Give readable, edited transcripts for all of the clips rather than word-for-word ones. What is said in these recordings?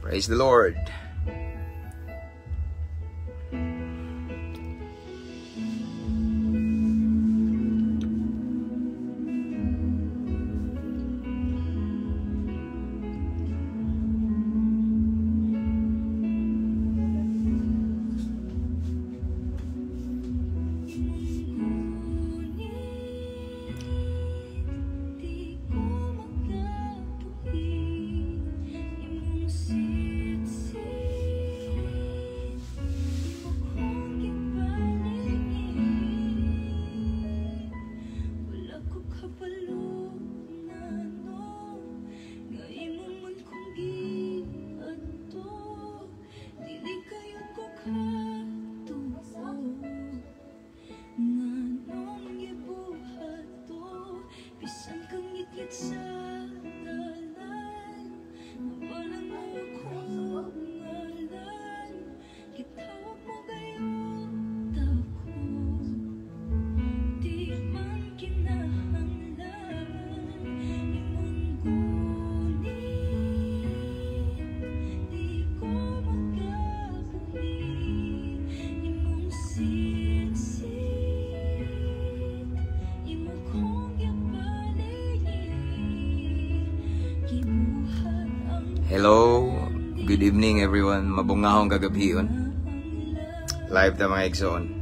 Praise the Lord. Hello, good evening everyone. Mabungahong gagabion. Live ta mga igsoon.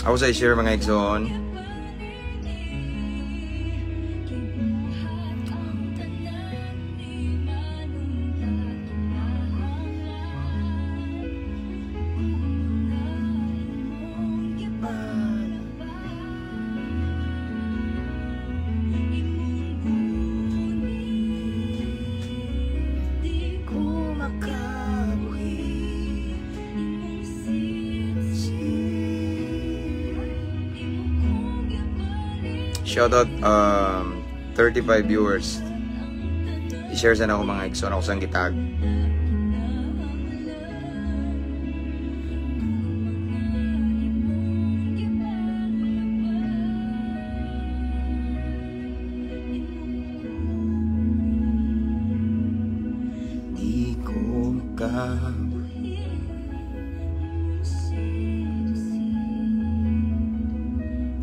Ako sa i-share mga igsoon. Shoutout 35 viewers. I-share sana ako mga igsoon ako sang gitag. Di ko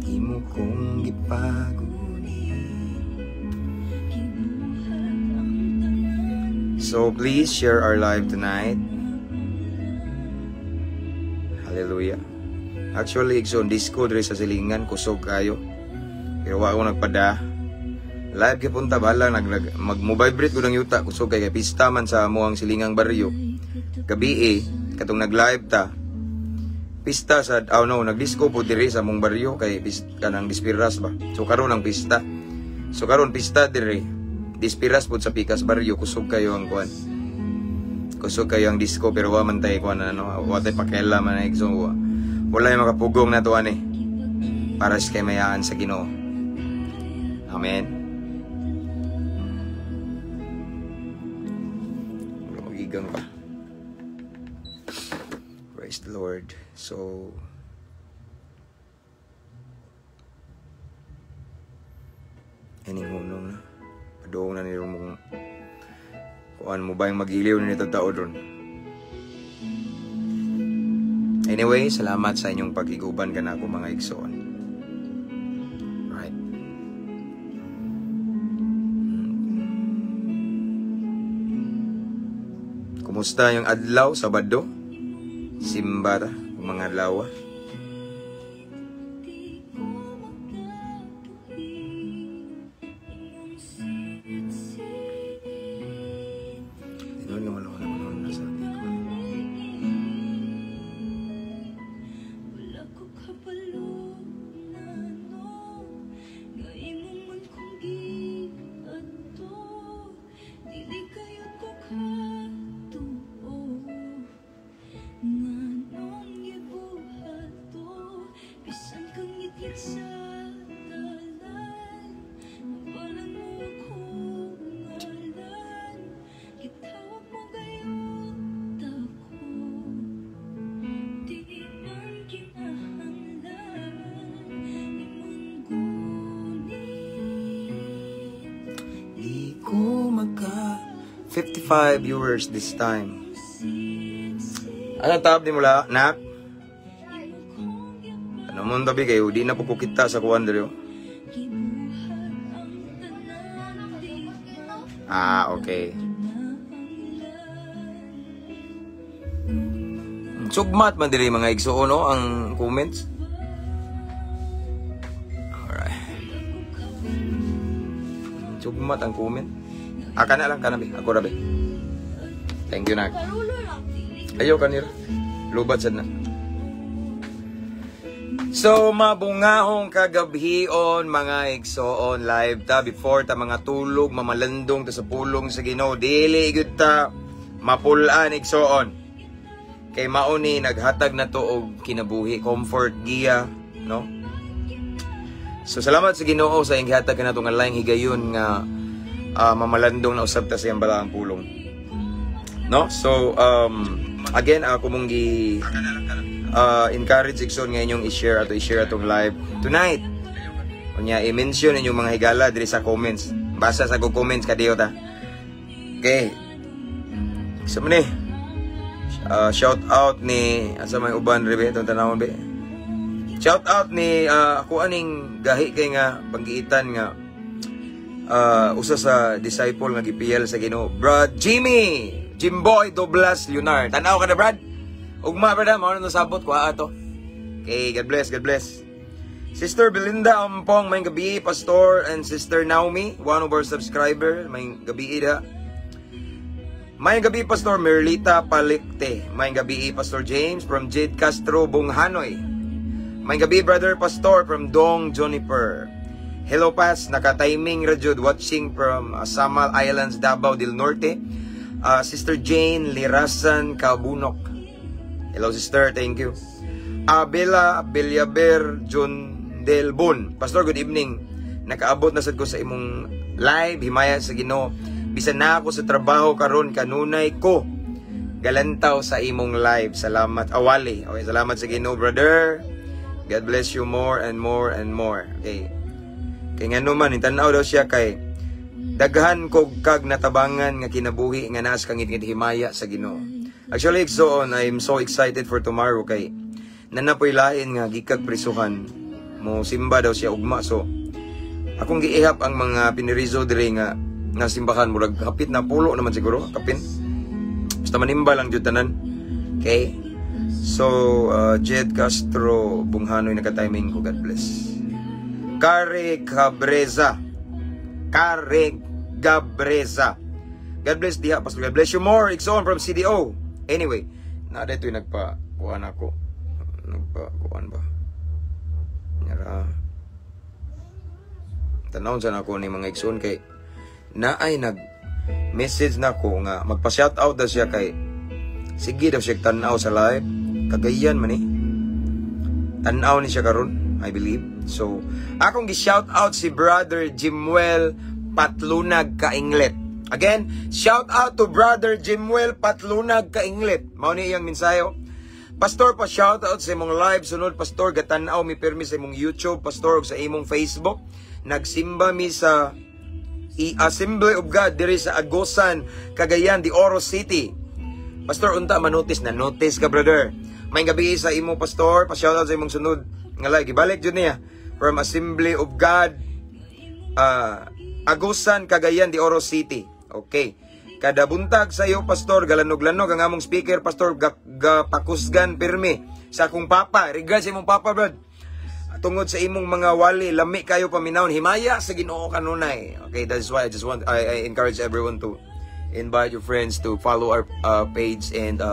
imo kong gipaguni. So please share our live tonight. Hallelujah. Actually, igsoon disco diri sa silingan kusog kayo. Pero wa ako nagpada. Live kay punta bala mag-vibrate ko ng yuta kusog kay pista man sa amuang silingang baryo. Gabi katong nag-live ta. Pista sa nagdisco po diri sa mong baryo kay kanang dispiras ba. So karon ang pista. So karon pista diri. Dispiras po sa Pikas baryo kusog kayo ang kuan. Kusog kayo ang disco pero wa man tay kuan wa tay pakela man ay so wala yung makapugong na to ani. Para sa kamayaan sa Ginoo. Amen. Magigang pa. Praise the Lord. So hunong na padoong na nila mong kuan mo ba yung mag-iliw na nito tao doon. Anyway, salamat sa inyong pag-iguban ka na ako mga igsoon. Right. Kumusta yung adlaw, Sabado? Simbara, mga lawa. 55 viewers this time. Ano tab di mula, nak? Ano mo tabi kayo? Di na po kita sa kuwan dito. Okay. Sugmat man diri mga igsuon no ang comments. Alright. Sugmat ang comment. Kana lang kana bi. Ako ra bi. Thank you nak. Ayo kanira. Lubat sad na. So, mabungahong kagabhion mga igsoon live ta before ta mga tulog, mamalandong ta sa pulong sa Ginoo. Dili gyud ta mapulaan igsoon. Kay mauni naghatag na to og kinabuhi, comfort giya, no? So, salamat sa Ginoo sa iyang gihatag kanatong nga laing higayon nga mamalandong na usab ta sa iyang balaang pulong. No? So, again, ako mong encourage igsoon nga inyong i-share atong live tonight. Unya i-mention inyong mga higala diri sa comments. Basa sa comments kadiyo ta. Okay. Sa man shout out ni asa may uban ribe itong tanawon be. Shout out ni ako aning gahi kay nga panggiitan nga usa sa disciple nga gipiyal sa Ginoo. Brad Jimboy Doblas Leonard. Tanaw ka na Brad? Ugma brada, mao na sabot ko ato. Okay, God bless, God bless. Sister Belinda Ampong, may gabi, Pastor, and Sister Naomi, one of our subscriber, may gabi ida. May gabi, Pastor Merlita Palikte, may gabi, Pastor James from Jade Castro, Bunghanoy. May gabi, Brother Pastor from Dong Juniper. Hello Pas, naka-timing rajud watching from Samal Islands, Davao del Norte. Sister Jane Lirasan Kabunok. Hello sister, thank you. Abela Belyaber John Delbon. Pastor, good evening. Nakaabot na sad ko sa imong live, himaya sa Ginoo. Bisan na ako sa trabaho karon kanunay ko galantaw sa imong live. Salamat awali. Okay, salamat sa Ginoo, brother. God bless you more and more and more. Okay. Kay ngano man tan-aw daw siya kay daghan kog kag natabangan nga kinabuhi nga naas kang himaya sa Ginoo. Actually, so I'm so excited for tomorrow kay nanapoy lain nga gikag prisuhan mo simba daw siya ugma. So akong giihap ang mga pinirizo dire nga simbahan murag kapit na pulo naman siguro kapin. Basta manimba lang jud tanan. Okay? So Jed Castro Bunghanoy naka-timing ko, God bless. Kare Gabreza. God bless diha, Pastor. God bless you more. Ikson from CDO. Anyway, na dito yung nagpa-kuhan ako. Nagpa-kuhan ba? Nyara. Tanawon sana ako ni mga ikson kay naay nag-message na ako nga magpa-shoutout daw siya kay sige daw siya tanaw sa live. Kagayan man tanaw ni siya karon, I believe. So, akong gi-shoutout si Brother Jimwell Patlunag Kainglet. Again, shout out to Brother Jimwell Patlunag Kainglet. Mao ni iyang mensayo. Pastor, pa shout out sa imong live sunod, Pastor, gatanaw mi permi sa imong YouTube, Pastor, ug sa imong Facebook. Nagsimba mi sa Assembly of God diri sa Agosan, Cagayan de Oro City. Pastor, unta manotice na notice ka, brother. May gabi sa imo, Pastor, pa shout out sa imong sunod nga live. Gibalik jud niya from Assembly of God Agosan, Cagayan de Oro City. Okay. Kada buntag sa iyo, Pastor, galanog-lanog ang among speaker, Pastor, pakusgan pirmi sa akong papa. Regards sa imong papa, brad. Tungod sa imong mga wali, lami kayo paminawon, himaya sa Ginoo kanunay. Okay, that's why I encourage everyone to invite your friends to follow our page and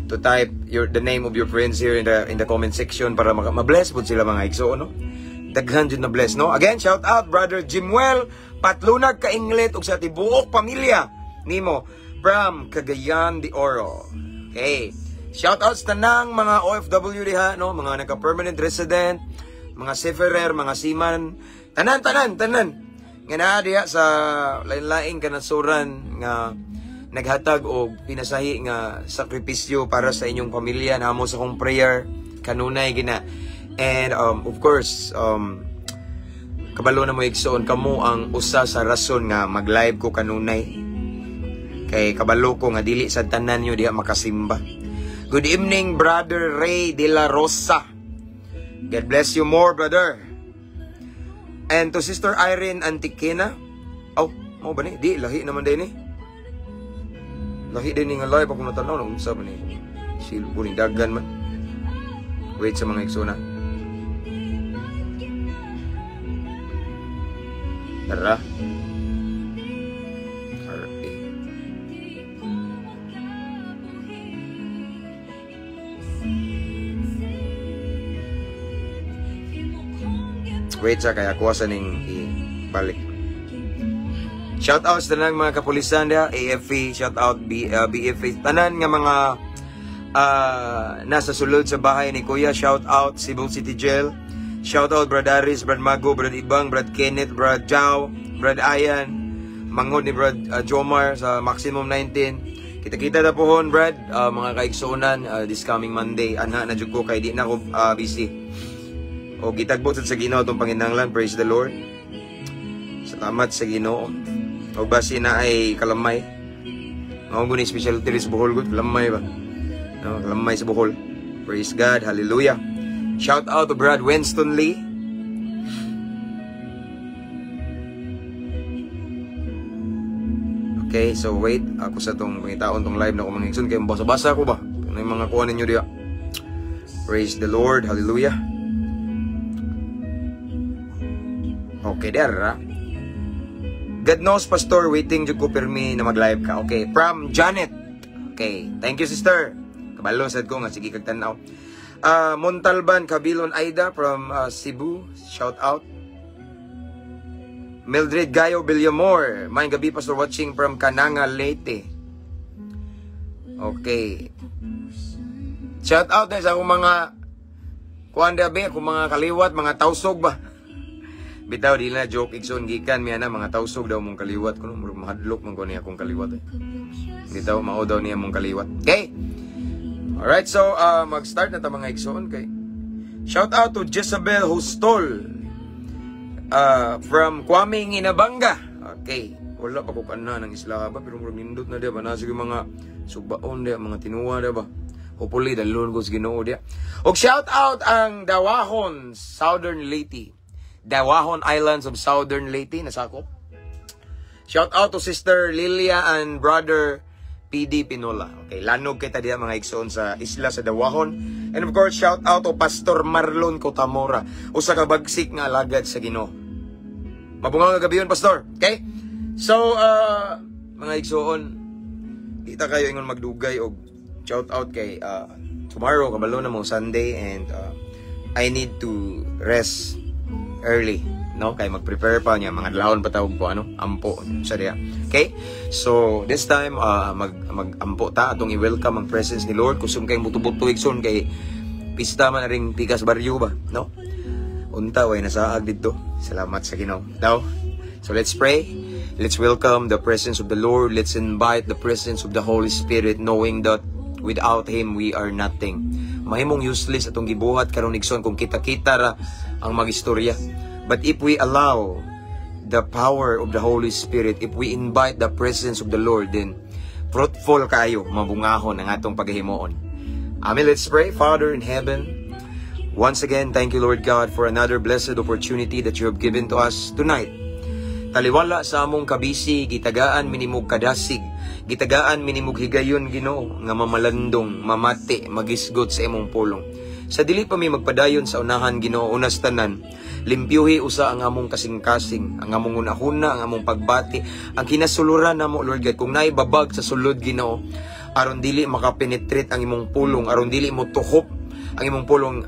to type the name of your friends here in the comment section para ma-bless po sila mga igso, no? Daghan jud na bless, no? Again, shout out Brother Jimwell Patlunag Kainglet ug sa tibuok pamilya nimo from Cagayan de Oro. Okay. Shout out sa tanang mga OFW diha, no? Mga naka-permanent resident, mga seafarer, mga seaman, tanan. Nga naa diha sa lain-laing kanasuran nga naghatag og pinasahi nga sakripisyo para sa inyong pamilya. Namo sa akong prayer kanunay gina. And of course, kabalo na mo igsoon kamo ang usa sa rason nga mag-live ko kanunay. Kay kabalo ko nga dili sa tanan nyo diha makasimba. Good evening, Brother Ray de la Rosa. God bless you more, brother. And to Sister Irene Antiquena. Oh, mo ba ni? Di, lahi naman din eh. Lahi din nga live ako natanaw nung unsa man ni. Silbuning dagan man. Wait sa mga iksuna. Tara. Wait sa kaya kuwasa ning ibalik. Shout out sa tanang mga kapulisan dia, AFP, shout out BFA, tanan nga mga nasa sulod sa bahay ni Kuya, shout out Cebu City Jail, shout out Brad Aris, Brad Mago, Brad Ibang, Brad Kenneth, Brad Jao, Brad Ayan, manghod ni Brad Jomar sa Maximum 19. Kita-kita na pohon, Brad, mga kaigsunan, this coming Monday, ana na jud ko kay di na ako busy. O gitagbot sa Ginoo itong Panginahanglan. Praise the Lord. Salamat sa Ginoo. O basi na ay kalamay. Maungo ni specialty sa Bohol good. Kalamay ba? No, kalamay sa Bohol. Praise God. Hallelujah. Shout out to Brad Winston Lee. Okay, so wait. Ako sa itong pangitaon tong live na ko mga ikson. Kaya basa-basa ko ba? Ano yung mga kuha ninyo diya? Praise the Lord. Hallelujah. Okay, there. God knows, Pastor, waiting jud ko permi na mag-live ka. Okay, from Janet. Okay, thank you, sister. Kabalo sad ko nga sige kag tan-aw. Montalban Kabilon Aida from Cebu. Shout out. Mildred Gayo Villamor. May gabi, Pastor, watching from Cananga, Leyte. Okay. Shout out na sa akong mga kuan dabe, akong mga kaliwat, mga tausog ba. Bitaw di na joke igsoon gikan miya na mga tausog daw mong kaliwat kuno mahadlok man ko niya akong kaliwat eh. Bitaw mao daw niya mong kaliwat. Okay. All right, so mag-start na ta mga igsoon kay. Shout out to Jezabel Hustol. From Kwame Inabanga. Okay. Wala pa ko kana ng isla ba pero murag nindot na dia ba na sige mga subaon dia mga tinuwa dia ba. Hopefully dalon ko sa Ginoo dia. Og shout out ang Dawahon Southern Leyte. Dawahon Islands of Southern Leyte, nasakop. Shout out to Sister Lilia and Brother PD Pinola. Okay, lanog kita diya mga igsoon sa isla sa Dawahon. And of course, shout out to Pastor Marlon Cotamora. Usa ka bagsik nga alagad sa Ginoo. Mabungaw nga gabi yun, Pastor. Okay? So, mga igsoon, kita kayo ingon magdugay og shout out kay tomorrow, kabalo na mo Sunday, and I need to rest early, no? Kay mag-prepare pa niya mga dlahon patawag po ampo sa diya. Okay? So this time mag-ampo ta atong i-welcome ang presence ni Lord kusum kay mutubot tuigson kay pista man ring Pikas Barrio ba, no? Unta way nasaag didto. Salamat sa Ginoo. Now, so let's pray. Let's welcome the presence of the Lord. Let's invite the presence of the Holy Spirit, knowing that without Him we are nothing. Mahimong useless atong gibuhat karon igsoon kung kita-kita ra ang magistorya. But if we allow the power of the Holy Spirit, if we invite the presence of the Lord, then fruitful kayo, mabungahon ang atong paghihimuon. Amen. Let's pray. Father in heaven, once again, thank you, Lord God, for another blessed opportunity that you have given to us tonight. Taliwala sa among kabisi, gitagaan minimog kadasig, gitagaan minimog higayon, Ginoo, nga mamalandong, mamati, magisgot sa imong pulong. Sa dili pa mi magpadayon sa unahan, Ginoo, unas tanan, limpyuhi usa ang among kasing-kasing, ang among unahuna, ang among pagbati, ang kinasuluran namo, Lord God, kung naibabag sa sulod, Ginoo, aron dili makapenetrate ang imong pulong, aron dili mo tuhop ang imong pulong.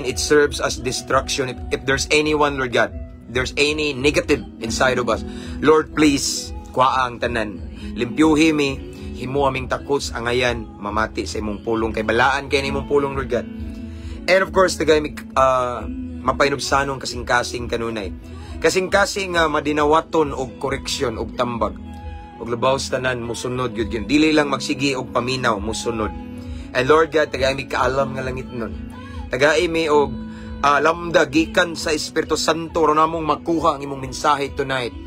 It serves as destruction. If there's anyone, Lord God, there's any negative inside of us, Lord, please, kuha ang tanan. Limpyuhi mi, himu aming takos angayan, mamati sa imong pulong, kay balaan kay imong pulong, Lord God. And of course, tagay mi mapainubsanong kasing-kasing kanunay. Kasing-kasing madinawaton og koreksyon og tambag. Og labaw sa tanan musunod gyud yun. Dili lang magsigi og paminaw musunod. And Lord God, tagay mi kaalam nga langit nun. Tagay mi og lamda gikan sa Espiritu Santo ro namong makuha ang imong mensahe tonight.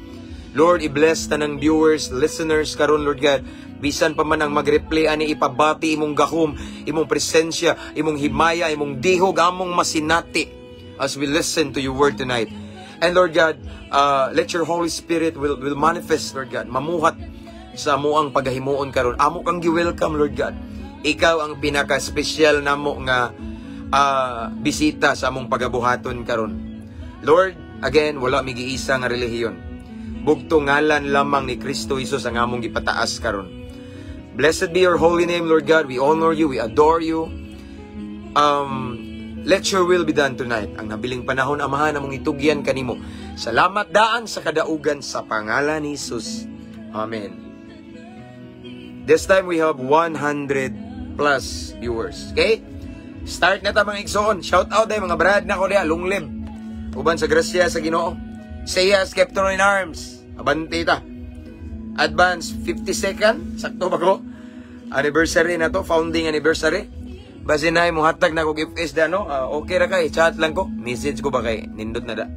Lord, i-bless tanang viewers, listeners karon, Lord God, Bisan pa man ang mag-replay ani ipabati imong gahom, imong presensya, imong himaya, imong dihog, among masinati as we listen to your word tonight. And Lord God, let your Holy Spirit will manifest, Lord God, mamuhat sa amuang pagahimuon karon. Amo kang gi-welcome, Lord God. Ikaw ang pinaka-special namo nga bisita sa among pagabuhaton karon. Lord, again, wala migiisa nga relihiyon. Bugto ngalan lamang ni Kristo Jesus ang among gipataas karon. Blessed be your holy name, Lord God. We honor you, we adore you. Let your will be done tonight. Ang nabiling panahon, Amahan, among itugyan kanimo. Salamat daan sa kadaugan sa pangalan ni Jesus. Amen. This time we have 100 plus viewers. Okay? Start na ta mga igsoon. Shout out ay mga brad na ko diya, lunglib. Uban sa grasya sa Ginoo. Say yes, Captain in Arms. Abante ta. Advance 50 second. Sakto ba ko? Anniversary na to, founding anniversary. Basi na mo hatag na ko gift da no. Okay ra kay chat lang ko. Message ko ba kay nindot na da.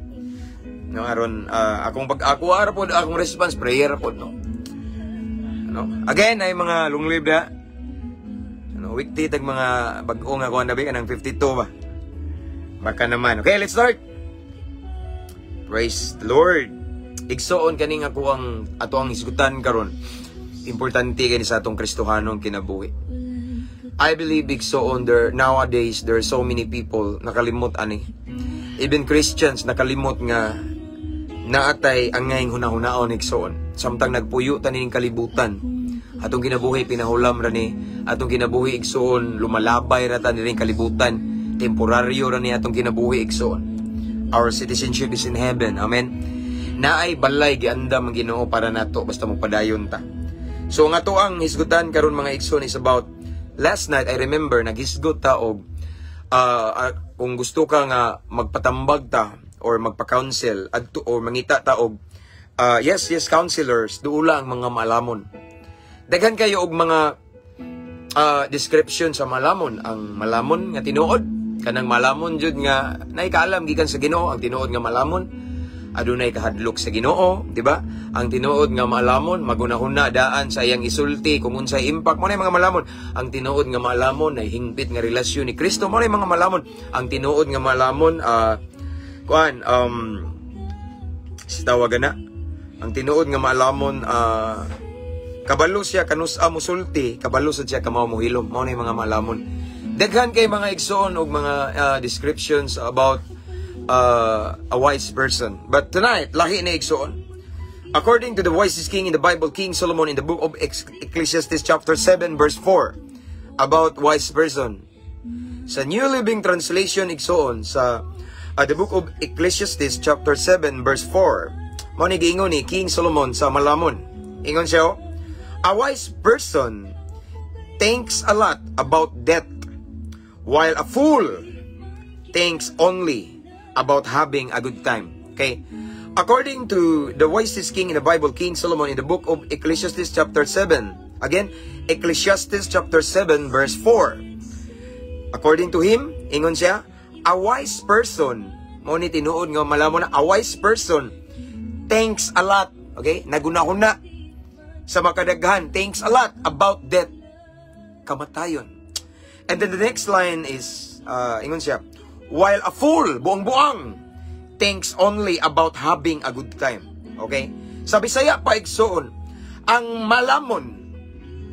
No aron akong ako ara pod akong response prayer pod no. Ano? Again ay mga lunglib da. Ano weekday tag mga bag-o nga ko andabi kanang 52 ba. Baka naman. Okay, let's start. Praise the Lord. Igsoon kaning ako ang ato ang hisgutan karon. Importante kini sa atong Kristohanong kinabuhi. I believe igsoon nowadays there are so many people nakalimot ani. Even Christians nakalimot nga naatay ang ngayong hunahunahon igsoon. Samtang nagpuyo ta ning kalibutan. Atong kinabuhi pinahulam ra ni atong kinabuhi igsoon lumalabay ra ta ning kalibutan. Temporaryo ra ni atong kinabuhi igsoon. Our citizenship is in heaven. Amen. Naay balay giandam ang Ginoo para nato basta magpadayon ta. So nga to ang hisgutan karon mga igsoon is about last night I remember naghisgot ta og kung gusto ka nga magpatambag ta or magpa-counsel adto or mangita ta og yes counselors duula ang mga malamon. Daghan kayo og mga description sa malamon. Ang malamon nga tinuod kanang malamon jud nga naikaalam gikan sa Ginoo. Ang tinuod nga malamon adunay kahadlok sa Ginoo, di ba? Ang tinuod nga malamon magunahuna daan sa iyang isulti kung unsay impact mo na mga malamon. Ang tinuod nga malamon ay hingpit nga relasyon ni Kristo mo na mga malamon. Ang tinuod nga malamon sitawagan na. Ang tinuod nga malamon kabalo siya kanus-a musulti, kabalo sad siya kamaw mohilom. Mao na mga malamon. Daghan kay mga igsoon og mga descriptions about a wise person. But tonight, lahi na igsoon. According to the wisest king in the Bible, King Solomon in the book of Ecclesiastes chapter 7 verse 4 about wise person. Sa New Living Translation igsoon sa the book of Ecclesiastes chapter 7 verse 4. Mo ni giingon ni King Solomon sa malamon. Ingon siya, a wise person thinks a lot about death, while a fool thinks only about having a good time. Okay? According to the wisest king in the Bible, King Solomon, in the book of Ecclesiastes chapter 7. Again, Ecclesiastes chapter 7 verse 4. According to him, ingon siya, a wise person, mo ni tinuod nga malamon na, a wise person thinks a lot. Okay? Nagunahuna sa makadaghan, thinks a lot about death. Kamatayon. And then the next line is, ingon siya, while a fool, buang-buang, thinks only about having a good time. Okay? Sa Bisaya pa igsoon, ang malamon,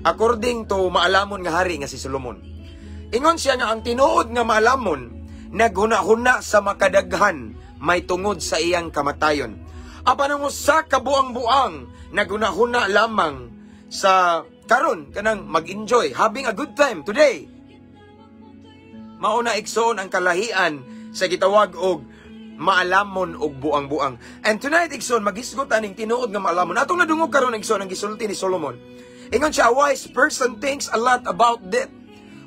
according to maalamon nga hari nga si Solomon, ingon siya nga ang tinuod nga maalamon, naghuna-huna sa makadaghan, may tungod sa iyang kamatayon. Apan sa kabuang-buang, naghuna-huna lamang sa karon kanang mag-enjoy, having a good time today. Mauna igsoon ang kalahian sa gitawag og maalamon og buang-buang. And tonight igsoon maghisgot aning tinuod nga maalamon. Atong nadungog karon igsoon ang gisulti ni Solomon. Ingon siya, a wise person thinks a lot about death.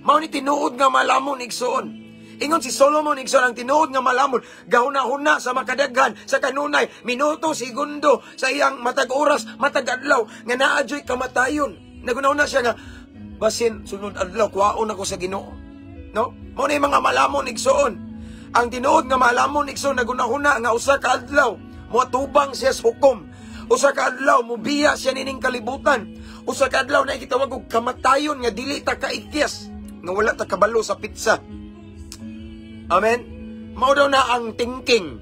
Mao ni tinuod nga maalamon igsoon. Ingon si Solomon igsoon ang tinuod nga maalamon, gahuna-huna sa makadaghan sa kanunay, minuto, segundo sa iyang matag oras, matag adlaw nga naadyoy kamatayon. Nagunahuna siya nga basin sunod adlaw kuhaon ako sa Ginoo. No? Mao na mga malamon igsoon. Ang tinuod nga malamon igsoon nagunahuna nga usa ka adlaw moatubang siya sa hukom. Usa ka adlaw mobiya siya nining kalibutan. Usa ka adlaw na gitawag og kamatayon nga dili ta kaikyas, nga wala ta kabalo sa pizza. Amen. Mao daw na ang thinking,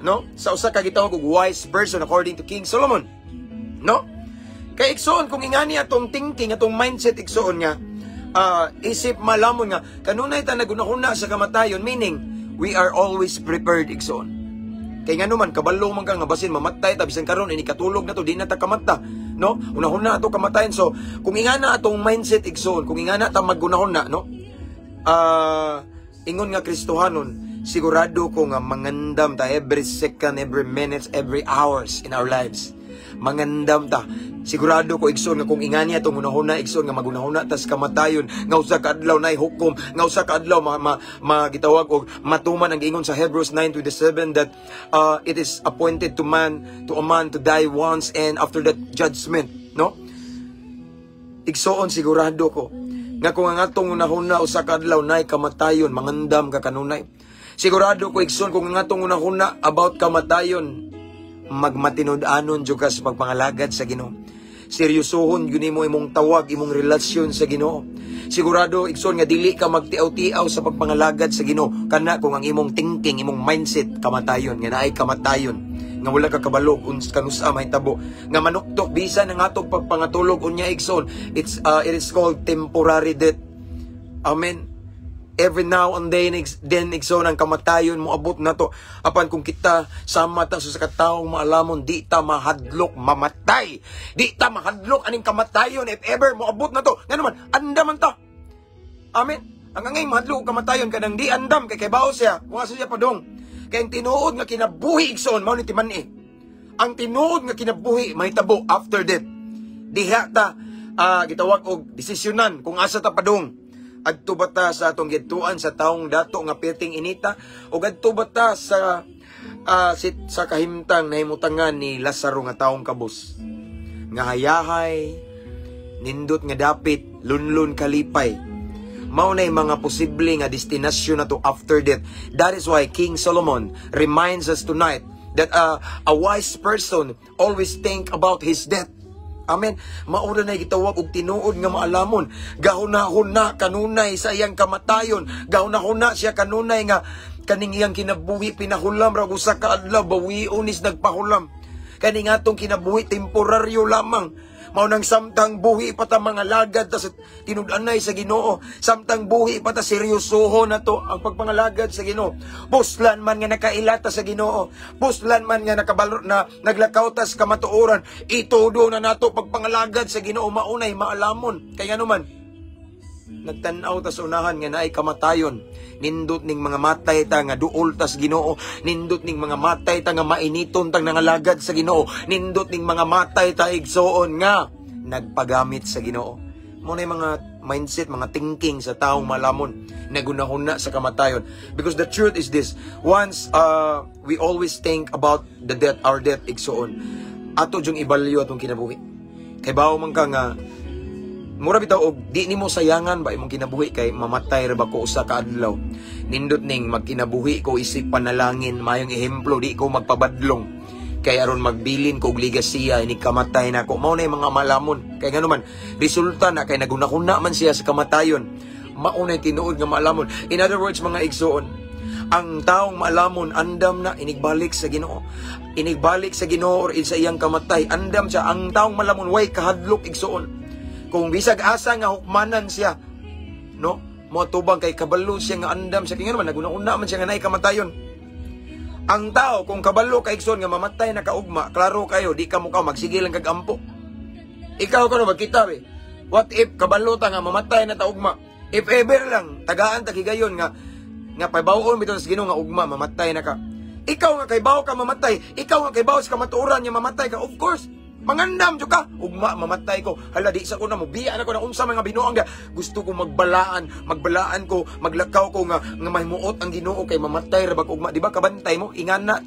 no, sa usa ka gitawag og wise person according to King Solomon, no? Kay igsoon kung ingani atong thinking, atong mindset igsoon nga isip malamon nga kanunay ta nagunahuna sa kamatayon, meaning we are always prepared igsoon. Kay nga naman kabalo man ka nga basin mamatay ta bisan karon ini katulog na to di na ta kamata, no? Unahuna ato kamatayon. So kung ingana atong mindset igsoon, kung ingana ta magunahuna, no? Ingon nga Kristohanon, sigurado ko nga mangandam ta every second, every minute, every hours in our lives. Mangandam ta. Sigurado ko igsoon nga kung ingani atong unahuna igsoon nga magunahuna tas kamatayon, nga usa ka adlaw nay hukom, nga usa ka adlaw magitawag og matuman ang ingon sa Hebrews 9:27 that it is appointed to a man to die once and after that judgment, no? Igsoon sigurado ko nga kung ang atong unahuna usa ka adlaw nay kamatayon, mangandam ka kanunay. Sigurado ko igsoon kung ang atong unahuna about kamatayon, magmatinud-anon jud ka sa pagpangalagad sa Ginoo. Seryosohon gyud nimo imong tawag, imong relasyon sa Ginoo. Sigurado igsoon nga dili ka magtiaw-tiaw sa pagpangalagad sa Ginoo kana kung ang imong thinking, imong mindset kamatayon, nga naay kamatayon, nga wala ka kabalog kanusa mahitabo, nga manuktok bisan ang atong pagpangatulog unya igsoon. It is called temporary death. Amen. Every now and then igsoon ang kamatayon mo abot na to. Apan kung kita sama ta sa kataong maalamon, di ta mahadlok mamatay. Di ta mahadlok aning kamatayon if ever mo abot na to. Nga naman, andaman ta. Amen. Ang ngay mahadlok kamatayon kadang di andam kay bawo siya. Kung asa siya padong. Kay ang tinuod nga kinabuhi igsoon mao ni timan-i. Ang tinuod nga kinabuhi mahitabo after death. Diha ta gitawag og desisyonan kung asa ta padong. Adto ba ta sa atong gituan sa taong dato nga perting inita, o adto ba ta sa kahimtang nahimutangan ni Lazaro nga taong kabus, nga hayahay, nindot nga dapit, lunlun kalipay. Mao nay mga posible nga destinasyon na to after death. That is why King Solomon reminds us tonight that a wise person always think about his death. Amen. Maura na gitawag og tinuod nga maalamon. Gahunahon na kanunay sa iyang kamatayon. Gahunahon na siya kanunay nga kaning iyang kinabuhi pinahulam ra usa ka adlaw bawion is nagpahulam. Kani nga tong kinabuhi temporaryo lamang. Mao nang samtang buhi pa ta mga lagad ta sa tinud-anay sa Ginoo. Samtang buhi pa ta seryosohon na to ang pagpangalagad sa Ginoo. Puslan man nga nakailata sa Ginoo. Puslan man nga nakabalo na naglakaw ta sa kamatuoran. Itudo na nato pagpangalagad sa Ginoo maunay maalamon. Kaya naman nagtan-aw ta sa unahan nga naay kamatayon. Nindot ning mga matay ta nga duol ta sa Ginoo. Nindot ning mga matay ta nga mainiton tang nangalagad sa Ginoo. Nindot ning mga matay ta igsoon nga nagpagamit sa Ginoo. Mo na mga mindset, mga thinking sa taong malamon nagunahuna sa kamatayon. Because the truth is this, once we always think about the death, our death igsoon, ato jung ibalyo atong kinabuhi. Kay bawo man ka nga mura bitaw og di nimo sayangan ba imong kinabuhi kay mamatay ra ba ko usa ka adlaw. Nindot ning magkinabuhi ko isip panalangin, mayong ehemplo di ko magpabadlong. Kay aron magbilin ko og ligasiya ini kamatay na ko. Mao na mga malamon. Kay ngano man resulta na kay nagunahuna man siya sa kamatayon. Mao na tinuod nga maalamon. In other words mga igsoon, ang taong maalamon andam na inigbalik sa Ginoo. Inigbalik sa Ginoo or sa iyang kamatay, andam siya. Ang taong malamon way kahadlok igsoon. Kung bisag asa nga hukmanan siya, no? Mo tubang kay kabalo siya nga andam siya kay naman naguna-una man siya nga naay kamatayon. Ang tao kung kabalo kay igsoon nga mamatay na kaugma, klaro kayo di ka mo magsige lang kag ampo. Ikaw kano magkita be? What if kabalo ta nga mamatay na ta ugma? If ever lang tagaan ta kigayon nga pabawon bitaw sa Ginoo nga ugma mamatay na ka. Ikaw nga kay bawo ka mamatay, ikaw nga kay bawo sa kamatuoran nga mamatay ka, of course. Mangandam jud ka, ugma mamatay ko. Hala di sa ko na mo biya na ko na unsa mga binuang da. Gusto ko magbalaan ko, maglakaw ko nga mahimuot ang Ginoo kay mamatay ra bag ugma, di ba kabantay mo? Ingana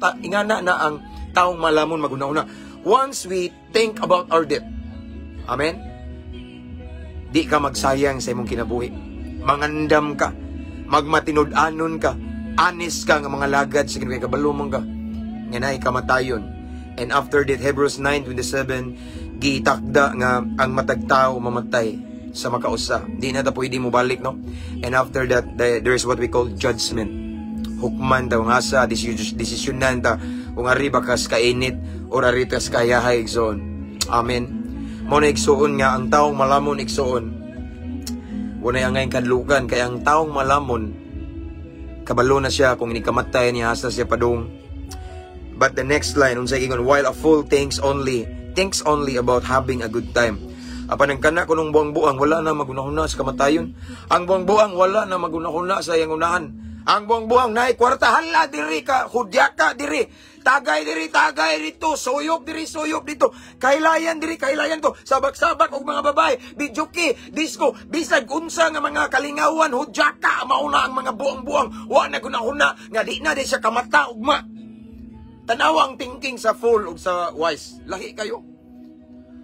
na ang taong malamon maguna-una. Once we think about our death. Amen. Di ka magsayang sa imong kinabuhi. Mangandam ka, magmatinud-anon ka, honest ka nga mga lagad sa Ginoo kay kabalo man ka. Nga naay kamatayon. And after that, Hebrews 9:27, gitakda nga ang matag tao mamatay sa makausa. Di na ta pwede mo balik, no? And after that, there is what we call judgment. Hukman ta nga sa desisyonan ta kung ari ba kas kainit or ari kas kayahay igsoon. Amen. Mo na igsoon nga ang taong malamon igsoon. Wala yang ngayon kadlukan kay ang taong malamon kabalo na siya kung inikamatay niya hasta siya padung. But the next line unsay ingon, while a fool thinks only about having a good time. Apan ang kana kunong buang-buang wala na magunahuna sa kamatayon. Ang buang-buang wala na magunahuna sa iyang unahan. Ang buang-buang nay kwartahan la diri ka, hudya ka diri, tagay dito, suyop diri, suyop dito, kailayan diri, kailayan to, sabak-sabak og mga babae, bijuki, disco, bisag unsa nga mga kalingawan, hudya ka, mauna ang mga buang-buang, wa na gunahuna nga di na di siya kamata ugma. Tanawa ang thinking sa fool ug sa wise. Lahi kayo.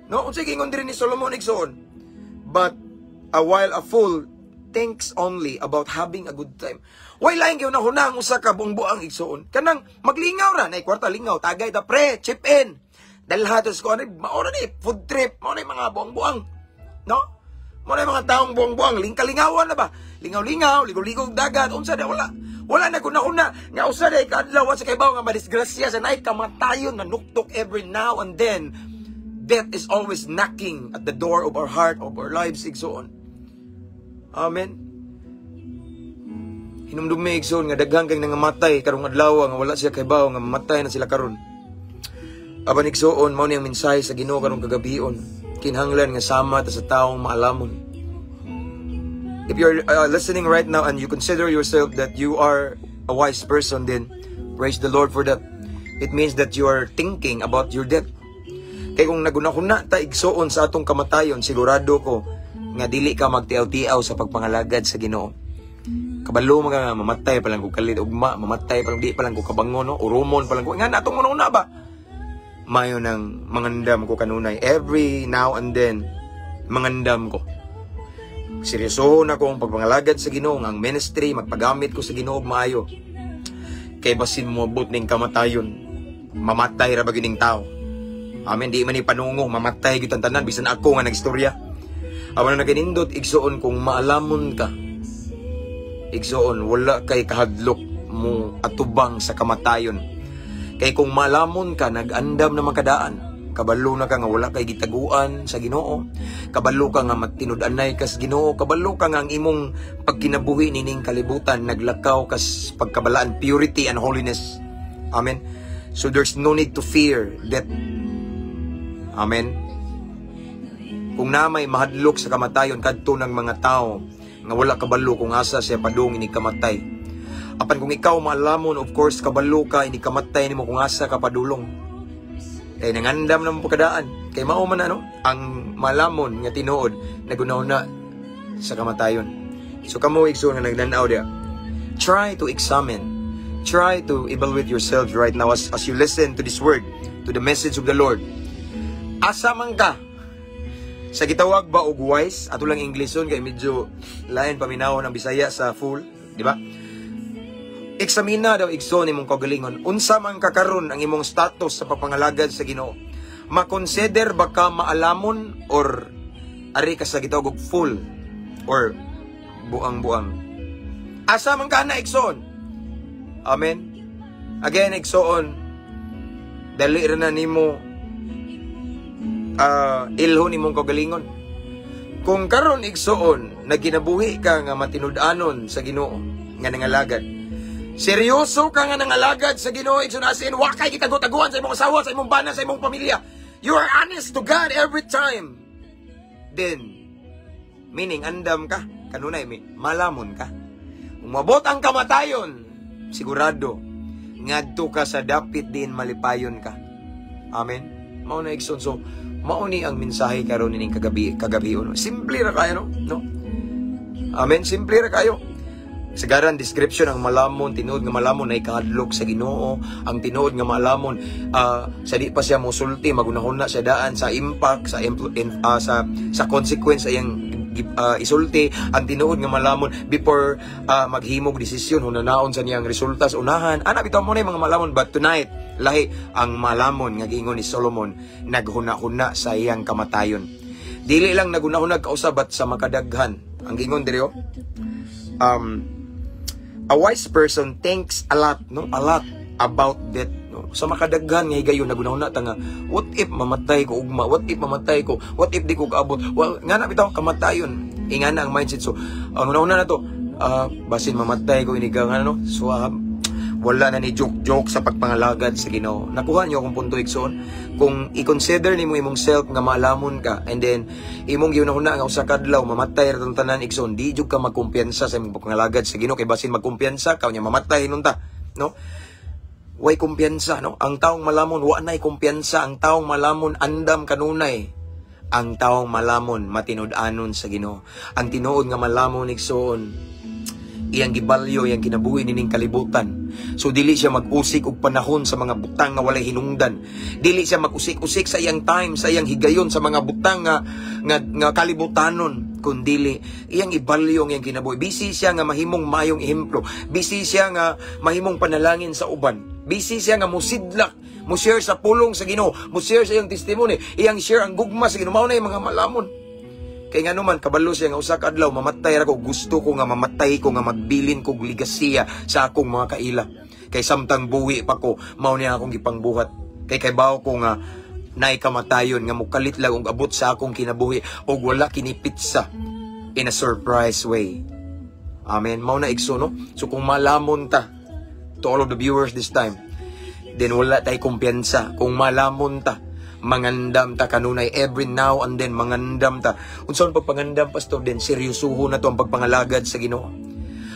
No, unsay gingon diri ni Solomon igsoon. But while a fool thinks only about having a good time. Why laing gyud na hunang usa ka buang-buang igsoon. Kanang maglingaw ra nay kwarta lingaw, tagay ta pre, chip in. Dalhatos ko ani maora ni food trip, mo na mga buang-buang. No? Mo na mga taong buang-buang, lingkalingawan na ba? Lingaw-lingaw, ligo-ligo dagat, unsa da wala. Wala na kuna-una nga usa day kadlaw sa kaybaw nga madisgrasya sa nay kamatayon manuktok every now and then. Death is always knocking at the door of our heart, of our lives, igsoon. Amen. Hinumdumi igsoon nga daghang kay nangamatay karong adlaw nga wala siya kaybaw nga mamatay na sila karon. Aban igsoon mao ni ang mensahe sa Ginoo karong kagabion. Kinahanglan nga sama ta sa taong maalamon. If you're listening right now and you consider yourself that you are a wise person, then praise the Lord for that. It means that you are thinking about your death. Kaya kung nagunahuna ta igsoon sa atong kamatayon, sigurado ko nga dili ka magtiaw-tiaw sa pagpangalagad sa Ginoo. Kabalo mga mamatay pa lang ko kalit ugma, mamatay pa lang di pa lang ko kabangon, no? Urumon pa lang ko. Nga natong una ba? Mayo nang mangandam ko kanunay. Every now and then, mangandam ko. Seryosohon ako ang pagpangalagad sa Ginoo, ang ministry, magpagamit ko sa Ginoo maayo. Kay basin mo abot ning kamatayon, mamatay ra ba gining tao. Amen, di man ni panungo, mamatay gyud tanan bisan ako nga nagistorya. Awan na naginindot igsoon kung maalamon ka. Igsoon wala kay kahadlok mo atubang sa kamatayon. Kay kung maalamon ka nagandam na makadaan, kabalo na ka nga wala kay gitaguan sa Ginoo. Kabalo ka nga matinud-anay ka sa Ginoo. Kabalo ka nga ang imong pagkinabuhi nining kalibutan naglakaw kas pagkabalaan, purity and holiness. Amen. So there's no need to fear death. Amen. Kung na may mahadlok sa kamatayon kadto ng mga tao nga wala kabalo kung asa siya padung ini kamatay. Apan kung ikaw maalamon, of course kabalo ka ini kamatay nimo kung asa ka padulong. Kay nangandam na mo pagkadaan. Kay mao man ano, ang malamon nga tinuod nagunahuna sa kamatayon. So kamo igsoon nga nagdan-aw dia. Try to examine. Try to evaluate yourselves right now as you listen to this word, to the message of the Lord. Asa man ka? Sa gitawag ba og wise? Ato lang Englishon kay medyo lain paminaw ng Bisaya sa full, di ba? Eksamina daw igsoon imong kaugalingon. Unsa man ka karon ang imong status sa pagpangalagad sa Ginoo? Ma-consider ba ka maalamon or ari ka sa gitawag og full or buang-buang? Asa man ka na igsoon? Amen. Again igsoon dali ra na nimo ilhon imong kaugalingon. Kung karon igsoon nagkinabuhi ka nga matinud-anon sa Ginoo nga nangalagad, seryoso ka nga nangalagad sa Ginoo, igsoon asin wa kay gitago-taguan sa imong asawa, sa imong bana, sa imong pamilya, you are honest to God every time, then meaning andam ka kanunay malamon ka. Kung mabot ang kamatayon, sigurado ngadto ka sa dapit din malipayon ka. Amen. Mao na igsoon. So mao ni ang mensahe karon ning kagabi. Simple ra kayo, no? Amen, simple ra kayo. Sagaran description ang malamon, tinuod nga malamon ay kahadlok sa Ginoo. Ang tinuod nga malamon sa di pa siya mosulti, magunahon na siya daan sa impact, sa consequence ayang isulti ang tinuod nga malamon before maghimog desisyon hunanaon sa niyang resulta sa unahan. Ana bitaw mo na yung mga malamon, but tonight lahi ang malamon nga giingon ni Solomon, naghuna-huna sa iyang kamatayon. Dili lang naghuna-huna kausabat sa makadaghan. Ang giingon diri a wise person thinks a lot about death. Sa makadaghan nga higayon nagunahuna ta nga, what if mamatay ko ugma, what if mamatay ko, what if di ko kaabot, well nga na bitaw kamatayon, ingana ang mindset. So ang una na to, basin mamatay ko inigang ano, so wala na ni joke sa pagpangalagad sa Ginoo. Nakuha niyo akong punto, igsoon. Kung i-consider nimo imong self nga maalamon ka, and then imong ginahuna nga usa ka adlaw mamatay ra tanan, igsoon, di jud ka magkumpiyansa sa imong pagpangalagad sa Ginoo, kay basin magkumpiyansa ka nya mamatay nunta, no? Way kumpiyansa, no? Ang taong malamon wa nay kumpiyansa. Ang taong malamon andam kanunay. Ang taong malamon matinud-anon sa Ginoo. Ang tinuod nga malamon, igsoon, iyang gibalyo, iyang kinabuhi nining kalibutan. So dili siya mag-usik og panahon sa mga butang nga walay hinungdan. Dili siya mag-usik-usik sa iyang time, sa iyang higayon sa mga butang nga kalibutanon, kundili iyang ibalyo ang iyang kinabuhi. Busy siya nga mahimong mayong ehemplo. Busy siya nga mahimong panalangin sa uban. Busy siya nga musidlak, mo share sa pulong sa Ginoo, mo share sa iyang testimony, iyang share ang gugma sa Ginoo. Mao na yung mga malamon. Kay nga naman, kabalo siya nga usa ka adlaw mamatay ra ko, gusto ko nga mamatay ko, nga magbilin ko ligasiya sa akong mga kaila. Kay samtang buwi pa ko, mao niya akong gipangbuhat. Kay bawo ko nga nay kamatayon nga mukalit lang og abot sa akong kinabuhi og wala kinipitsa in a surprise way. Amen. Mao na igso, no? So kung malamon ta, to all of the viewers this time, then wala tay kumpiyansa. Kung malamon ta, mangandam ta kanunay every now and then, mangandam ta. Unsaon pagpangandam, pastor? Then seryosuho na to ang pagpangalagad sa Ginoo.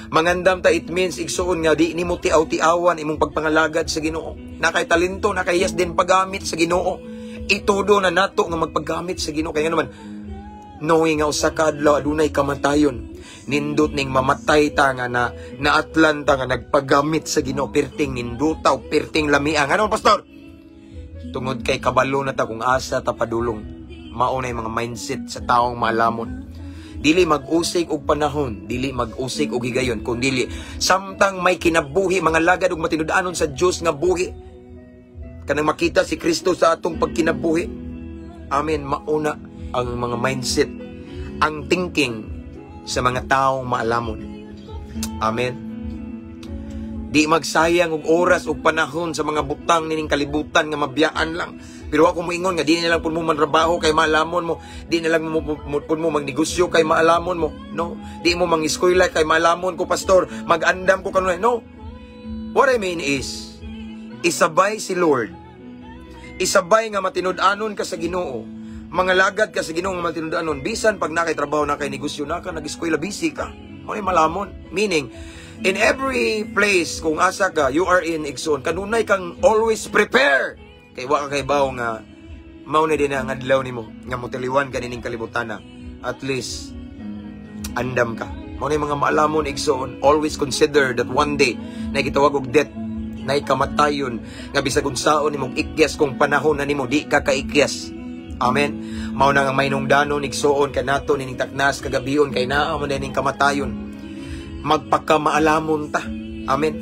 Mangandam ta, it means igsuon nga di nimo tiaw-tiawan imong pagpangalagad sa Ginoo. Nakay talento, nakayas din paggamit sa Ginoo. Itudo na nato nga magpaggamit sa Ginoo. Kaya naman, knowing nga usa ka adlaw adunay kamatayon, nindot ning mamatay ta nga na Atlanta nga nagpagamit sa Ginoo, perting nindutaw, perting lamiang. Ano, pastor? Tungod kay kabalo na ta kung asa ta padulong. Mao na yung mga mindset sa taong malamon. Dili mag-usik og panahon, dili mag-usik og higayon, kundi samtang may kinabuhi, mga lagad og matinud-anon sa Dios nga buhi, kanang makita si Kristo sa atong pagkinabuhi. Amen. Mauna ang mga mindset, ang thinking sa mga taong maalamon. Amen. Di magsayang og oras o panahon sa mga butang nining kalibutan nga mabiyaan lang. Pero ako moingon nga di na lang pud mo manrabaho kay maalamon mo, di na lang pud mo magnegosyo kay maalamon mo, no? Di mo mangiskwela kay maalamon ko, pastor, magandam ko kanunay. No. What I mean is, isabay si Lord. Isabay nga matinud-anon ka sa Ginoo. Mga lagad ka sa Ginoo nga matinud-anon. Bisan pag nakay trabaho na kay negosyo na ka, nag-eskwela, busy ka. Ano malamon? Meaning, in every place kung asa ka, you are in igsoon, kanunay kang always prepare. Kay wa ka kay bawo nga mao na din ang adlaw nimo nga motiliwan ka nining kalibutan na. At least andam ka. Mao na mga maalamon igsoon, always consider that one day na gitawag og death, na kamatayon nga bisag unsaon nimong ikyas kung panahon na nimo di ka kaikyas. Amen. Mao na nga mainungdanon igsoon kanato nining taknas kagabion kay naa man ning kamatayon. Magpakamaalamon ta. Amen.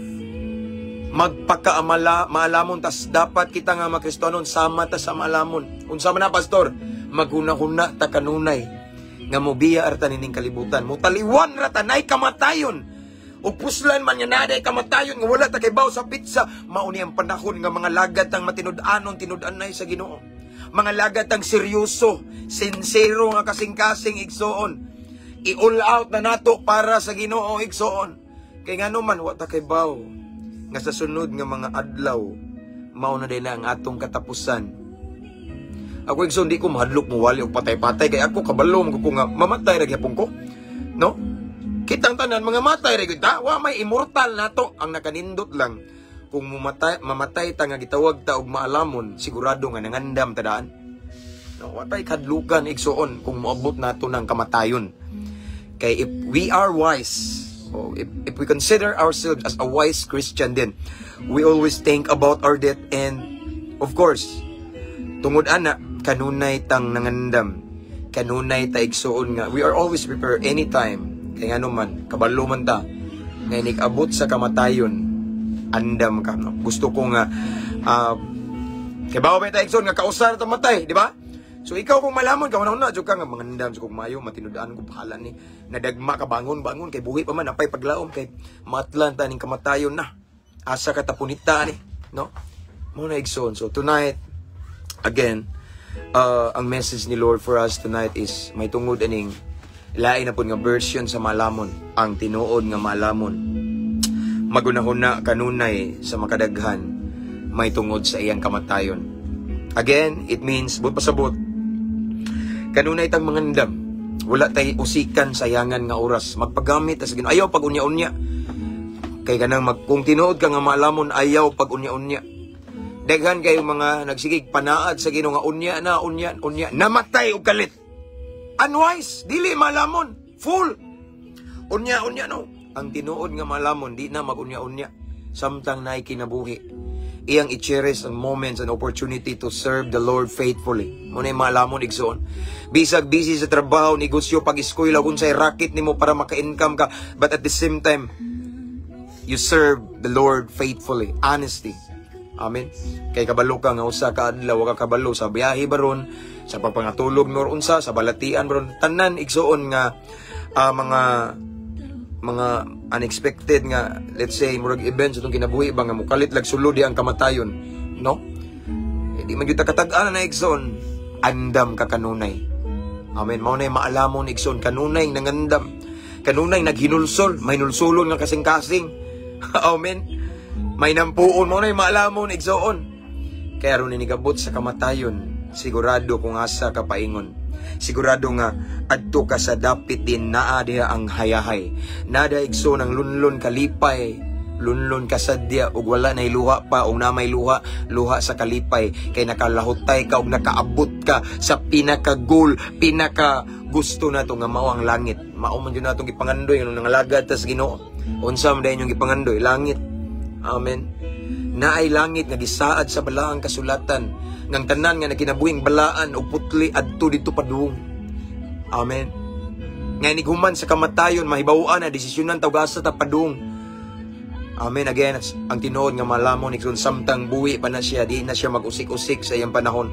Magpakamalamon tas dapat kita nga makristonon sama ta sa maalamon. Unsa man na, pastor? Maghuna-huna ta kanunay nga mobiya arta nining kalibutan. Mutaliwan ra tanay kamatayon. O puslan man nga naday kamatayon nga wala ta kay baw sa pizza. Mao ni ang panahon nga mga lagad tang matinud-anon tinud-anay sa Ginoo. Mga lagad tang seryoso, sincero nga kasing-kasing igsoon. I-all out na nato para sa Ginoo igsoon. Kay ngano man wa ta kay baw nga sa sunod nga mga adlaw mao na din ang atong katapusan. Ako igsoon di ko mahadlok mo wali og patay-patay kay ako kabalo mo ko nga mamatay ra gyapon ko. No? Kitang tanan mga matay ra gyud ta, wa may immortal nato. Ang nakanindot lang kung mamatay ta nga gitawag ta og maalamon, sigurado nga nangandam ta daan. No, wa tay kadlukan igsoon kung moabot nato ng kamatayon. Kay if we are wise, if we consider ourselves as a wise Christian, then we always think about our death, and of course tungod ana kanunay tang nangandam kanunay ta igsuon nga we are always prepared anytime kay ngano man kabalo man ta nga inig-abot sa kamatayon andam ka no. Gusto ko nga kay bawa ba ta igsuon nga kausar ta matay, di ba? So ikaw kung malamon ka una jud ka nga mangandam sa kog maayo matinudaan ko bahala ni nadagma ka bangon kay buhi pa man apay paglaom kay matlan ta ning kamatayon na asa ka tapunita ni no mo na igsoon. So tonight again ang message ni Lord for us tonight is may tungod aning lain na pud nga version sa malamon, ang tinuod nga malamon magunahuna kanunay sa makadaghan may tungod sa iyang kamatayon. Again, it means but pasabot kanunay tang mangandam, wala tay usikan sayangan nga oras magpagamit as Ginoo. Ayaw pag unya-unya kay kanang kung tinuod ka nga malamon ayaw pag unya-unya. Daghan kayo mga nagsigig panaad sa Ginoo nga unya namatay og kalit. Unwise, dili malamon, full. Unya no. Ang tinuod nga malamon di na magunya-unya. Samtang naay kinabuhi. Iyang i-cherish ang moments and opportunity to serve the Lord faithfully. Muna yung malamon igsoon. Bisag busy sa trabaho, negosyo, pag-eskwela, kung sa'y racket nimo para maka-income ka, but at the same time, you serve the Lord faithfully. Honesty. Amen. Kay kabalo ka nga usa ka adlaw ka kabalo sa biyahe baron, sa pagpangatulog nor unsa sa balatian baron, tanan igsoon nga mga unexpected nga let's say murag events itong kinabuhi ba nga mukalit lag sulod ang kamatayon no di man gyud ta katag-an na igsoon andam ka kanunay. Amen. Mao nay maalamon igsoon kanunay nangandam, kanunay naghinulsol, may nulsulon nga kasing-kasing. Amen. May nampuon mo na maalamon igsoon. Kaya ron inigabot sa kamatayon, sigurado kung asa ka paingon. Sigurado nga adto ka sa dapit din naa diha ang hayahay. Nada igsoon ang lunlon kalipay, lunlon kasadya ug wala nay luha pa ug na may luha sa kalipay kay nakalahutay ka ug nakaabot ka sa pinaka-goal, pinaka gusto nato nga mao ang langit. Mao man gyud natong gipangandoy nung nangalagad tas Ginoo. Unsa man dayon yung gipangandoy? Langit. Amen. Naay langit nga gisaad sa balaang kasulatan ngang tanan nga nakinabuhing balaan o putli adto dito padung. Amen. Nga niguman sa kamatayon mahibawaan na desisyonan tawgasa ta padung. Amen. Again, ang tinuod nga malamon igsoon samtang buhi pa na siya, di na siya mag-usik-usik sa iyang panahon.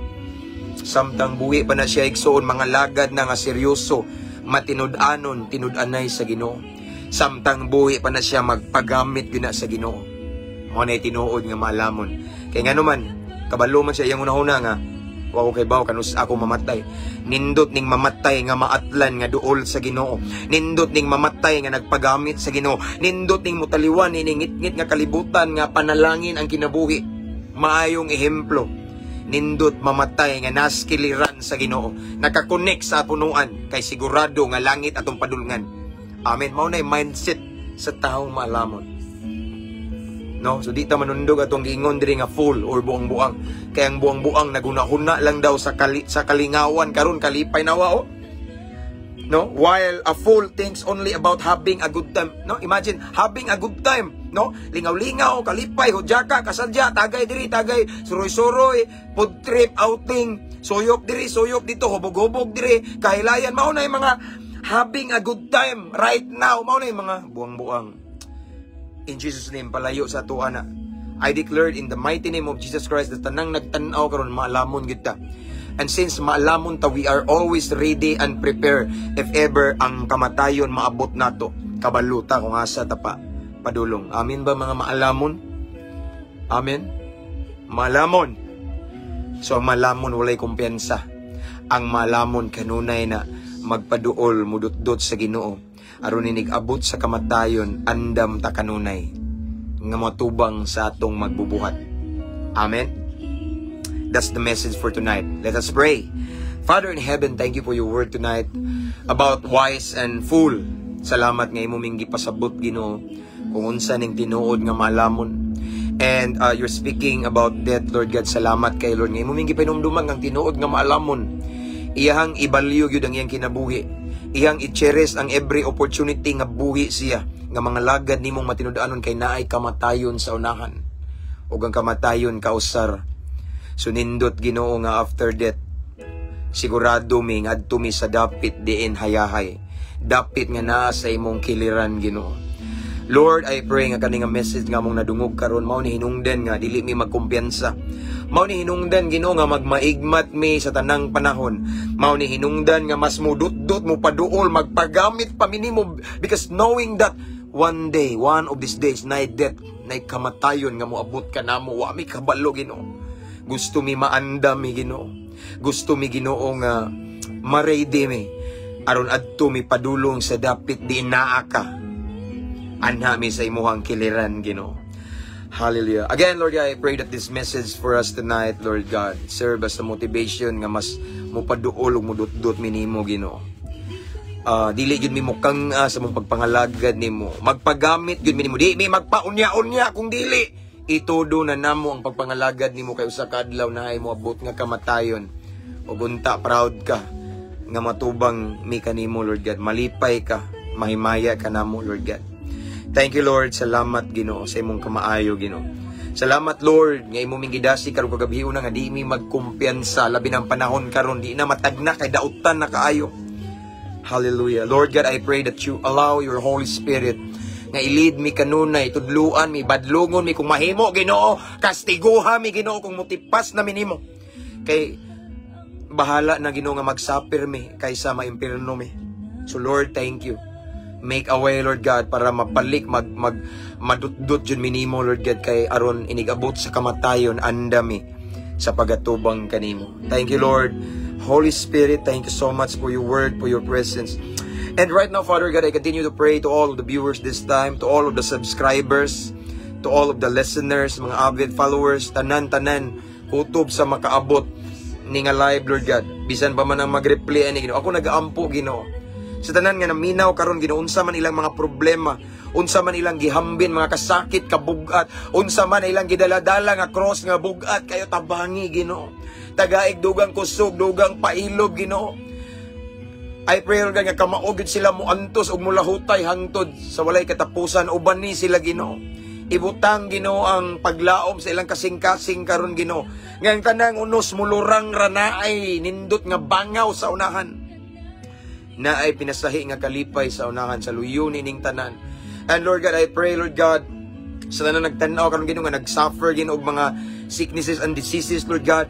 Samtang buhi pa na siya igsoon mga lagad na nga seryoso, matinud-anon, tinud-anay sa Ginoo. Samtang buhi pa na siya magpagamit gina sa Ginoo. Mo na tinuod nga malamon. Kay ngano man kabalo man siya iyang unahuna nga wa ko kay baw kanus ako mamatay. Nindot ning mamatay nga maatlan nga duol sa Ginoo. Nindot ning mamatay nga nagpagamit sa Ginoo. Nindot ning mutaliwan ni ngit-ngit nga kalibutan nga panalangin ang kinabuhi. Maayong ehemplo. Nindot mamatay nga naskiliran sa Ginoo. Nakakonek sa punuan kay sigurado nga langit atong padulngan. Amen. Mao nay mindset sa taong maalamon. No, so di ta manundog atong giingon diri nga full or buang-buang. Kay ang buang-buang naguna-huna lang daw sa kalingawan karon kalipay nawa oh. No, while a fool thinks only about having a good time. No, imagine having a good time, no? Lingaw-lingaw, kalipay, hudyaka, kasadya, tagay diri, tagay, suroy-suroy, food trip, outing, suyop diri, suyop dito, hubog-hubog diri, kahilayan. Mao na yung mga having a good time right now. Mao na yung mga buang-buang. In Jesus' name, palayo sa ato ana. I declared in the mighty name of Jesus Christ that tanang nagtanaw karon maalamon kita. And since maalamon ta, we are always ready and prepared if ever ang kamatayon maabot nato. Kabaluta kung asa ta pa padulong. Amen ba mga maalamon? Amen. Maalamon. So ang maalamon walay kumpiyansa. Ang maalamon kanunay na magpaduol mudot-dot sa Ginoo. Aron inig-abot sa kamatayon andam ta kanunay nga matubang sa atong magbubuhat. Amen. That's the message for tonight. Let us pray. Father in heaven, thank you for your word tonight about wise and fool. Salamat nga imo ming gipasabot Ginoo kung unsa ning tinuod nga maalamon. And you're speaking about that, Lord God. Salamat kay Lord nga imo ming gipainumduman ang tinuod nga maalamon. Iyang ibalyo gyud ang iyang kinabuhi. Iyang i-cherish ang every opportunity nga buhi siya nga mga lagad nimong matinud-anon kay naay kamatayon sa unahan ug ang kamatayon kausar. So nindot Ginoo nga after death sigurado mi ngadto mi sa dapit diin hayahay, dapit nga naa sa imong kiliran Ginoo. Lord, I pray nga kani nga message nga mong nadungog karon mao ni hinungdan nga dili mi magkumpiyansa. Mao ni hinungdan Ginoo nga magmaigmat mi sa tanang panahon. Mao ni hinungdan nga mas mudot-dot mo paduol magpagamit pa minimo, because knowing that one day, one of these days, na death, na kamatayon nga moabot ka namo, wa mi kabalo Ginoo. Gusto mi maanda mi Ginoo. Gusto mi Ginoo nga ma-ready mi aron adto mi padulong sa dapit di naa ka. Anha mi sa imuhang kiliran Ginoo. Hallelujah. Again, Lord God, I pray that this message for us tonight, Lord God, serve as a motivation nga mas mupaduol ug mudot-dot minimo Ginoo. Dili gyud mi mukang sa mong pagpangalagad nimo. Magpagamit gyud minimo. Di mi magpaunya-unya kung dili itudo na namo ang pagpangalagad nimo kay usa ka adlaw na ay moabot nga kamatayon. Ug unta proud ka nga matubang mi kanimo Lord God. Malipay ka, mahimaya ka namo Lord God. Thank you Lord, salamat Ginoo sa imong kamaayo Ginoo. Salamat Lord nga imong mingidasi karon kagabiuna nga di mi magkumpiyansa labi ng panahon karon di na matagna kay dautan na kaayo. Hallelujah. Lord God, I pray that you allow your Holy Spirit nga i-lead mi kanunay, tudluan mi, badlungon mi kung mahimo Ginoo, kastiguha mi Ginoo kung mutipas na minimo. Kay bahala na Ginoo nga magsapir mi kaysa maimpirno mi. So Lord, thank you. Make a way Lord God para mabalik madutdut jud minimo Lord God kay aron inigabot sa kamatayon andami sa pagatubang kanimo. Thank you Lord. Holy Spirit, thank you so much for your word, for your presence. And right now, Father God, I continue to pray to all of the viewers this time, to all of the subscribers, to all of the listeners, mga avid followers, tanan-tanan, kutob sa makaabot ni nga live, Lord God. Bisan pa man ang mag-replay ani Ginoo. Ako nag-aampo Ginoo. Sa tanan nga naminaw karon Ginoo, unsa man ilang mga problema, unsa man ilang gihambin, mga kasakit, kabugat, unsa man ilang gidaladala nga cross nga bugat, kayo tabangi Ginoo. Tagaig dugang kusog, dugang pailog Ginoo. I pray Lord God nga kamaugid sila mo antos ug mulahutay hangtod sa walay katapusan, uban ni sila Ginoo. Ibutang Ginoo ang paglaom sa ilang kasing-kasing karon Ginoo. Nga ang tanang unos mulurang ranaay nindot nga bangaw sa unahan. Na ay pinasahi nga kalipay sa unahan sa luyon ning tanan. And Lord God, I pray Lord God sa tanan nagtan-aw karon Ginoo nga nagsuffer Ginoo og mga sicknesses and diseases Lord God,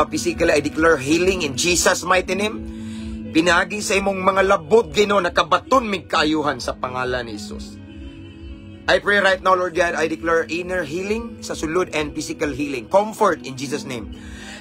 physically I declare healing in Jesus mighty name. Pinagi sa imong mga labot Ginoo nakabaton mig kaayuhan sa pangalan ni Jesus. I pray right now Lord God, I declare inner healing sa sulod and physical healing, comfort in Jesus name.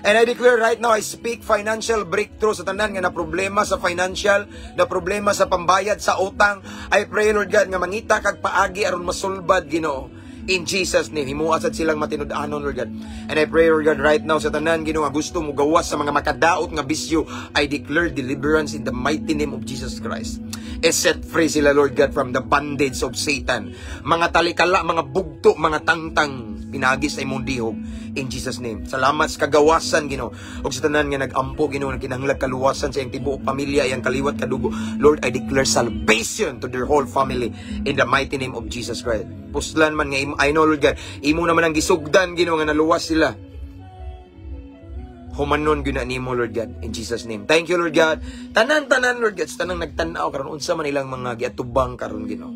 And I declare right now, I speak financial breakthrough sa tanan nga na problema sa financial, na problema sa pambayad sa utang. I pray Lord God nga mangita kag paagi aron masulbad Ginoo. In Jesus name, himuasad silang matinud-anon Lord God. And I pray Lord God right now sa tanan Ginoo nga gusto mo gawas sa mga makadaot nga bisyo, I declare deliverance in the mighty name of Jesus Christ. Set free sila Lord God from the bondage of Satan. Mga talikala, mga bugto, mga tangtang pinagi sa imong dihog. In Jesus name. Salamat sa kagawasan Ginoo. Og sa tanan nga nagampo Ginoo nga kinahanglan kaluwasan sa iyang tibuok pamilya, iyang kaliwat kadugo. Lord, I declare salvation to their whole family in the mighty name of Jesus Christ. Puslan man nga I know Lord God, imo naman ang gisugdan Ginoo nga naluwas sila. Humanon gyud na nimo Lord God in Jesus name. Thank you Lord God. Tanan-tanan Lord God, sa tanang nagtan-aw karon unsa man ilang mga giatubang karon Ginoo.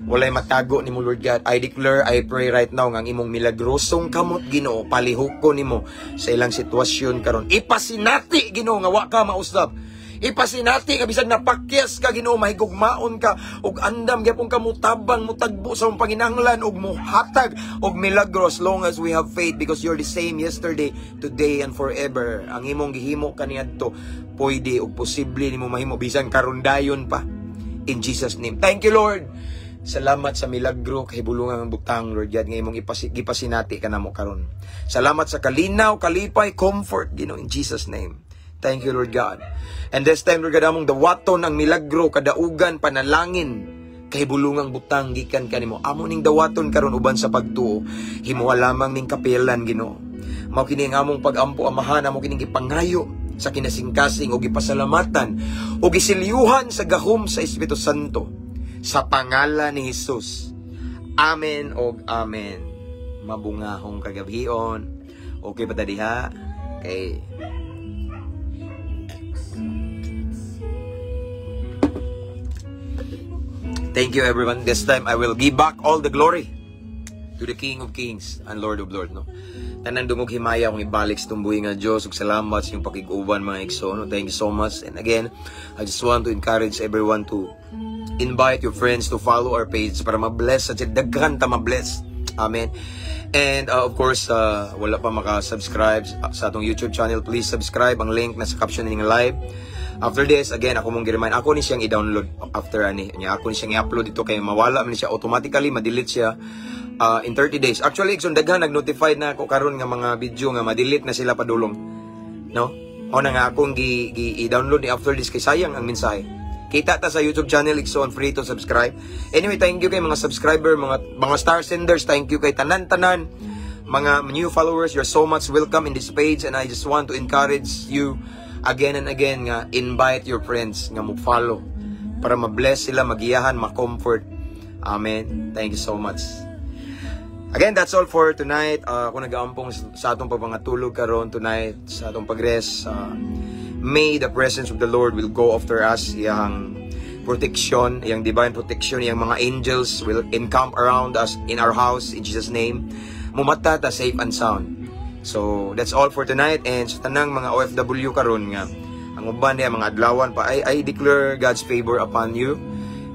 Walay matago nimo Lord God. I declare, I pray right now nga ang imong milagrosong kamot Ginoo palihukon nimo sa ilang sitwasyon karon. Ipasinati Ginoo nga wa ka mausab. Ipasinati nga bisag napakyas ka Ginoo, mahigugmaon ka ug andam gyapon ka mutabang mutagbo sa panginahanglan ug muhatag og milagro as long as we have faith, because you're the same yesterday, today and forever. Ang imong gihimo kaniadto pwede ug posible nimo mahimo bisan karon dayon pa. In Jesus name. Thank you Lord. Salamat sa milagro kay bulungan ang butang Lord God nga imong ipasinati kanamo karon. Salamat sa kalinaw, kalipay, comfort Ginoo in Jesus name. Thank you Lord God. And this time Lord God, among dawaton ang milagro, kadaugan, panalangin, kay bulungang butang gikan kanimo. Amo ning dawaton karon uban sa pagtuo. Himuha lamang ning kapilan Ginoo. Mao kini ang among pagampo amahan, amo kining gipangayo sa kinasingkasing o gipasalamatan o gisilyuhan sa gahom sa Espiritu Santo sa pangalan ni Jesus. Amen o amen. Mabungahong kagabhion. Okay pa ta diha? Okay. Thank you everyone. This time I will give back all the glory to the King of Kings and Lord of Lords, no? Tanan dungog himaya akong ibalik sa tumbuhi nga Diyos ug salamat sa inyong pakig-uban mga igso, no? Thank you so much. And again, I just want to encourage everyone to invite your friends to follow our page para ma-bless at daghan ta ma-bless. Amen. And of course, wala pa maka-subscribe sa atong YouTube channel, please subscribe. Ang link nasa caption ng live. After this, again, ako mong gi-remind, ako ni siyang i-download after ani. Ako ni siyang i-upload dito kay mawala man siya automatically, ma-delete siya in 30 days. Actually, so daghan nag-notify na ako karon nga mga video nga ma-delete na sila padulong. No? O na nga akong i-download ni after this kay sayang ang mensahe. Kita ta sa YouTube channel, Igsoon, free to subscribe. Anyway, thank you kay mga subscriber, mga star senders, thank you kay tanan-tanan, mga new followers, you're so much welcome in this page, and I just want to encourage you again and again nga invite your friends nga mo-follow para ma-bless sila, magiyahan, ma-comfort. Amen. Thank you so much. Again, that's all for tonight. Kung nag-aampong sa atong pagpangatulog karon tonight, sa atong pag-rest, may the presence of the Lord will go after us. Yang protection, yang divine protection, yang mga angels will encamp around us in our house in Jesus' name. Mumata ta safe and sound. So that's all for tonight. And sa tanang mga OFW karon nga, ang uban niya mga adlawan pa, I declare God's favor upon you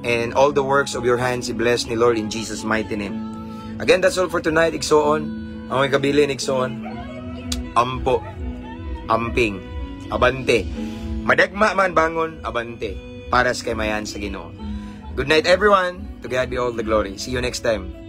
and all the works of your hands. I-bless ni Lord in Jesus' mighty name. Again, that's all for tonight. Igsoon, ang may kabilin, Igsoon, ampo, amping, abante. Madagma man bangon, abante. Para sa kay mayan sa Ginoo. Good night everyone. To God be all the glory. See you next time.